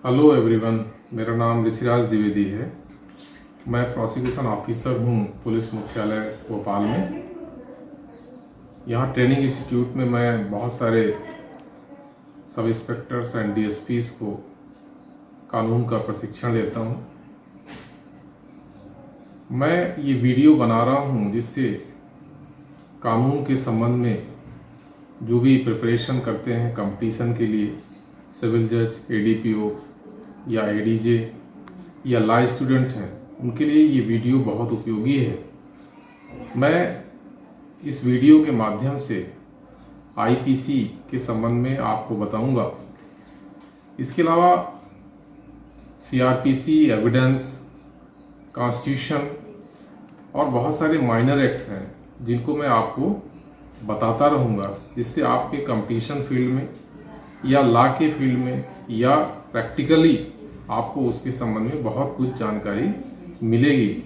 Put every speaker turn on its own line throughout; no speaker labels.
Hello everyone, मेरा नाम ऋषिराज द्विवेदी है। मैं प्रोसिक्यूशन ऑफिसर हूँ पुलिस मुख्यालय भोपाल में। यहाँ ट्रेनिंग इंस्टीट्यूट में मैं बहुत सारे सब इंस्पेक्टर्स एंड डीएसपीज़ को कानून का प्रशिक्षण देता हूँ। मैं ये वीडियो बना रहा हूँ जिससे कानून के संबंध में जो भी प्रिपरेशन करते हैं कंपटीशन के लिए, सिविल जज, एडीपीओ या एडीजे या लॉ स्टूडेंट हैं, उनके लिए ये वीडियो बहुत उपयोगी है। मैं इस वीडियो के माध्यम से आईपीसी के संबंध में आपको बताऊंगा। इसके अलावा सीआरपीसी, एविडेंस, कॉन्स्टिट्यूशन और बहुत सारे माइनर एक्ट्स हैं जिनको मैं आपको बताता रहूँगा, जिससे आपके कंपटीशन फील्ड में या लॉ के फील्ड में या प्रैक्टिकली आपको उसके संबंध में बहुत कुछ जानकारी मिलेगी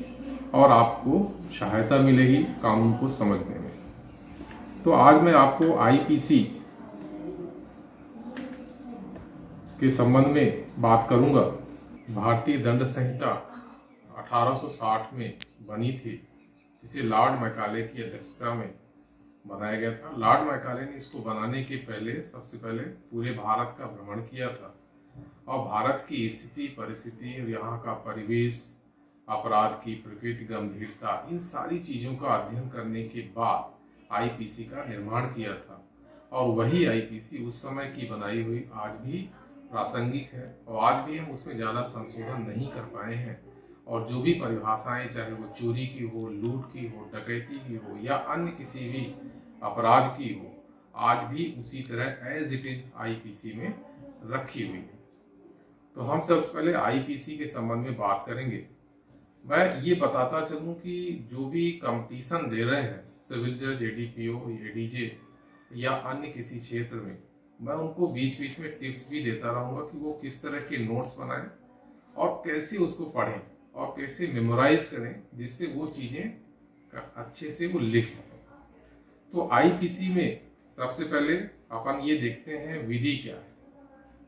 और आपको सहायता मिलेगी कानून को समझने में। तो आज मैं आपको आईपीसी के संबंध में बात करूंगा। भारतीय दंड संहिता 1860 में बनी थी, जिसे लॉर्ड मैकाले की अध्यक्षता में बनाया गया था। लॉर्ड मैकाले ने इसको बनाने के पहले सबसे पहले पूरे भारत का भ्रमण किया था और भारत की स्थिति, परिस्थिति और यहाँ का परिवेश, अपराध की प्रकृति, गंभीरता, इन सारी चीज़ों का अध्ययन करने के बाद आईपीसी का निर्माण किया था। और वही आईपीसी उस समय की बनाई हुई आज भी प्रासंगिक है और आज भी हम उसमें ज़्यादा संशोधन नहीं कर पाए हैं। और जो भी परिभाषाएं, चाहे वो चोरी की हो, लूट की हो, डकैती की हो या अन्य किसी भी अपराध की हो, आज भी उसी तरह एज इट इज आईपीसी में रखी हुई है। तो हम सबसे पहले आईपीसी के संबंध में बात करेंगे। मैं ये बताता चलूँ कि जो भी कंपटीशन दे रहे हैं, सिविल जज, एडीपीओ, एडीजे या अन्य किसी क्षेत्र में, मैं उनको बीच बीच में टिप्स भी देता रहूँगा कि वो किस तरह के नोट्स बनाएं और कैसे उसको पढ़ें और कैसे मेमोराइज करें, जिससे वो चीज़ें अच्छे से वो लिख सकें। तो आईपीसी में सबसे पहले अपन ये देखते हैं विधि क्या है।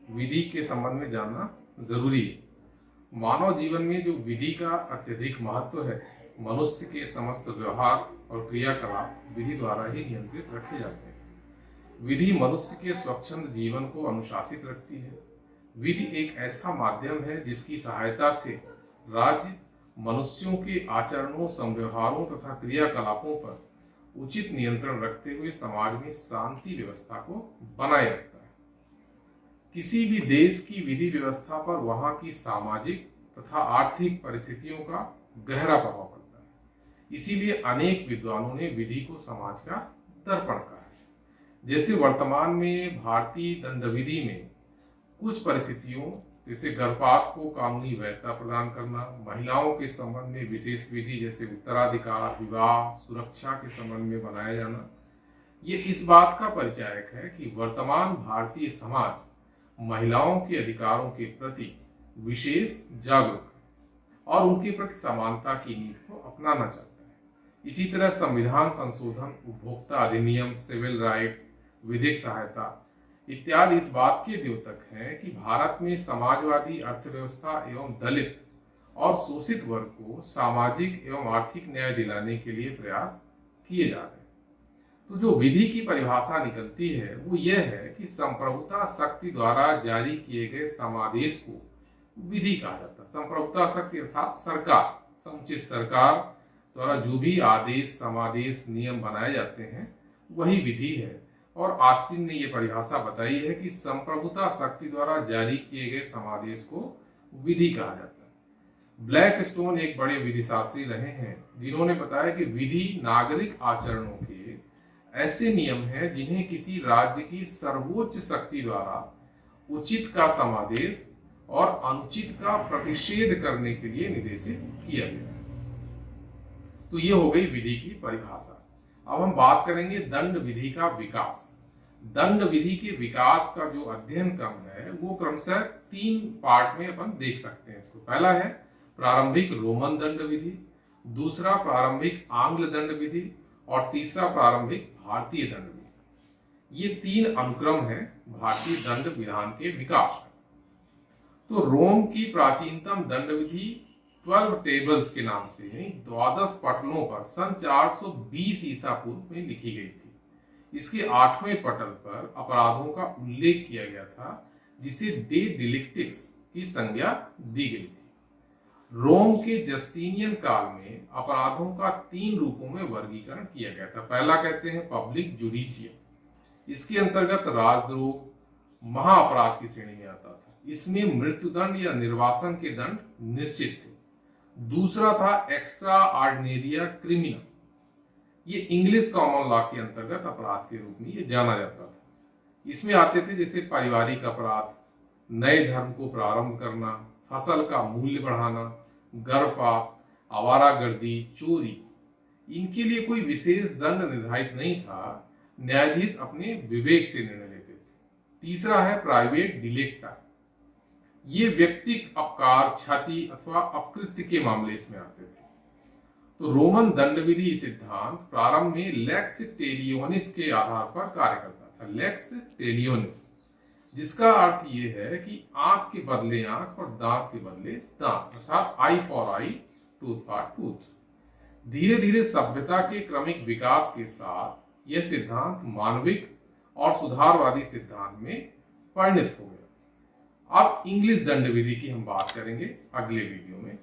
विधि के संबंध में जानना जरूरी है। मानव जीवन में जो विधि का अत्यधिक महत्व है, मनुष्य के समस्त व्यवहार और क्रियाकलाप विधि द्वारा ही नियंत्रित रखे जाते हैं। विधि मनुष्य के स्वच्छंद जीवन को अनुशासित रखती है। विधि एक ऐसा माध्यम है जिसकी सहायता से राज्य मनुष्यों के आचरणों, संव्यवहारों तथा क्रियाकलापों पर उचित नियंत्रण रखते हुए समाज में शांति व्यवस्था को बनाए रखता है। किसी भी देश की विधि व्यवस्था पर वहां की सामाजिक तथा आर्थिक परिस्थितियों का गहरा प्रभाव पड़ता है। इसीलिए अनेक विद्वानों ने विधि को समाज का दर्पण कहा है। जैसे वर्तमान में भारतीय दंड विधि में कुछ परिस्थितियों, जैसे गर्भपात को कानूनी वैधता प्रदान करना, महिलाओं के संबंध में विशेष विधि जैसे उत्तराधिकार, विवाह, सुरक्षा के संबंध में बनाया जाना, ये इस बात का परिचायक है कि वर्तमान भारतीय समाज महिलाओं के अधिकारों के प्रति विशेष जागरूक और उनके प्रति समानता की नीति को अपनाना चाहता है। इसी तरह संविधान संशोधन, उपभोक्ता अधिनियम, सिविल राइट, विधिक सहायता इत्यादि इस बात के द्योतक हैं कि भारत में समाजवादी अर्थव्यवस्था एवं दलित और शोषित वर्ग को सामाजिक एवं आर्थिक न्याय दिलाने के लिए प्रयास किए जा रहे हैं। तो जो विधि की परिभाषा निकलती है वो यह है कि संप्रभुता शक्ति द्वारा जारी किए गए समादेश को विधि कहा जाता है। संप्रभुता शक्ति अर्थात सरकार, समुचित सरकार द्वारा जो भी आदेश, समादेश, नियम बनाए जाते हैं वही विधि है। और ऑस्टिन ने ये परिभाषा बताई है कि संप्रभुता शक्ति द्वारा जारी किए गए समादेश को विधि कहा जाता है। ब्लैक स्टोन एक बड़े विधिशास्त्री रहे हैं जिन्होंने बताया कि विधि नागरिक आचरणों के ऐसे नियम हैं जिन्हें किसी राज्य की सर्वोच्च शक्ति द्वारा उचित का समादेश और अनुचित का प्रतिषेध करने के लिए निर्देशित किया गया। तो ये हो गई विधि की परिभाषा। अब हम बात करेंगे दंड विधि का विकास। दंड विधि के विकास का जो अध्ययन क्रम है वो क्रमशः 3 पार्ट में अपन देख सकते हैं इसको। पहला है प्रारंभिक रोमन दंड विधि, दूसरा प्रारंभिक आंग्ल दंड विधि और तीसरा प्रारंभिक भारतीय दंड विधि। ये 3 अनुक्रम है भारतीय दंड विधान के विकास में। तो रोम की प्राचीनतम दंड विधि 12 टेबल्स के नाम से, यानी 12 पटलों पर सन 420 ईसा पूर्व में लिखी गई थी। इसके 8वें पटल पर अपराधों का उल्लेख किया गया था, जिसे डे डिलिक्टिक्स की संज्ञा दी गई थी। रोम के जस्टिनियन काल में अपराधों का 3 रूपों में वर्गीकरण किया गया था। पहला कहते हैं पब्लिक जुडिशियम। इसके अंतर्गत राजद्रोह महाअपराध की श्रेणी में आता था। इसमें मृत्युदंड या निर्वासन के दंड निश्चित थे। दूसरा था एक्स्ट्रा ऑर्डिनेरिया क्रिमिनल। ये इंग्लिश कॉमन लॉ के अंतर्गत अपराध के रूप में ये जाना जाता था। इसमें आते थे जैसे पारिवारिक अपराध, नए धर्म को प्रारंभ करना, फसल का मूल्य बढ़ाना, गर्भपात, आवारागर्दी, चोरी। इनके लिए कोई विशेष दंड निर्धारित नहीं था। न्यायाधीश अपने विवेक से निर्णय लेते थे। तीसरा है प्राइवेट डिलेक्टा। ये व्यक्तिगत अपकार, क्षति अथवा अपकृत्य के मामले इसमें आते थे। तो रोमन दंड विधि सिद्धांत प्रारंभ में लेक्स टेलियोनिस के आधार पर कार्य करता था। लेक्स टेलियोनिस, जिसका अर्थ ये है कि आंख के बदले आंख और दांत के बदले दांत, अर्थात eye for eye, tooth for tooth. धीरे धीरे सभ्यता के क्रमिक विकास के साथ यह सिद्धांत मानविक और सुधारवादी सिद्धांत में परिणत हो गया। अब इंग्लिश दंड विधि की हम बात करेंगे अगले वीडियो में।